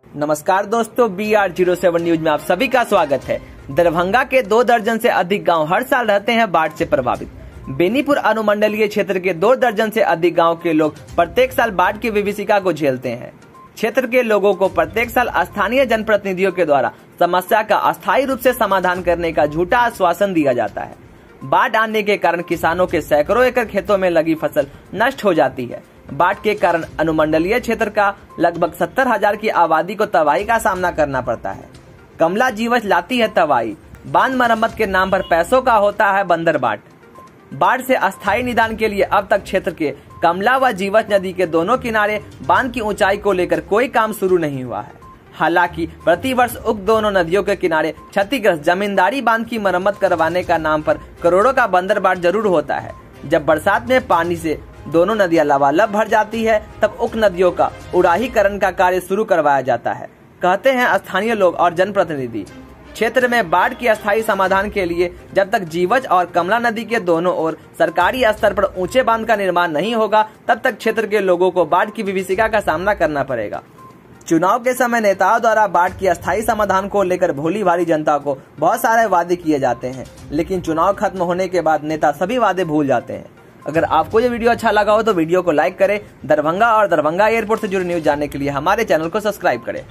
नमस्कार दोस्तों, BR07 news में आप सभी का स्वागत है। दरभंगा के 2 दर्जन से अधिक गांव हर साल रहते हैं बाढ़ से प्रभावित। बेनीपुर अनुमंडलीय क्षेत्र के 2 दर्जन से अधिक गांव के लोग प्रत्येक साल बाढ़ की विभीषिका को झेलते हैं। क्षेत्र के लोगों को प्रत्येक साल स्थानीय जनप्रतिनिधियों के द्वारा समस्या का अस्थायी रूप से समाधान करने का झूठा आश्वासन दिया जाता है। बाढ़ आने के कारण किसानों के सैकड़ों एकड़ खेतों में लगी फसल नष्ट हो जाती है। बाढ़ के कारण अनुमंडलीय क्षेत्र का लगभग 70,000 की आबादी को तबाही का सामना करना पड़ता है। कमला जीवच लाती है तबाही, बांध मरम्मत के नाम पर पैसों का होता है बंदरबाट। बाढ़ से अस्थायी निदान के लिए अब तक क्षेत्र के कमला व जीवच नदी के दोनों किनारे बांध की ऊंचाई को लेकर कोई काम शुरू नहीं हुआ है। हालांकि प्रतिवर्ष उक्त दोनों नदियों के किनारे क्षतिग्रस्त जमींदारी बांध की मरम्मत करवाने का नाम पर करोड़ों का बंदरबाट जरूर होता है। जब बरसात में पानी से दोनों नदियां लबालब भर जाती है तब उक्त नदियों का उड़ाहीकरण का कार्य शुरू करवाया जाता है, कहते हैं स्थानीय लोग और जनप्रतिनिधि। क्षेत्र में बाढ़ की अस्थायी समाधान के लिए जब तक जीवच और कमला नदी के दोनों ओर सरकारी स्तर पर ऊंचे बांध का निर्माण नहीं होगा तब तक क्षेत्र के लोगों को बाढ़ की विभीषिका का सामना करना पड़ेगा। चुनाव के समय नेताओं द्वारा बाढ़ की अस्थायी समाधान को लेकर भोली भाली जनता को बहुत सारे वादे किए जाते हैं, लेकिन चुनाव खत्म होने के बाद नेता सभी वादे भूल जाते हैं। अगर आपको ये वीडियो अच्छा लगा हो तो वीडियो को लाइक करें। दरभंगा और दरभंगा एयरपोर्ट से जुड़ी न्यूज जानने के लिए हमारे चैनल को सब्सक्राइब करें।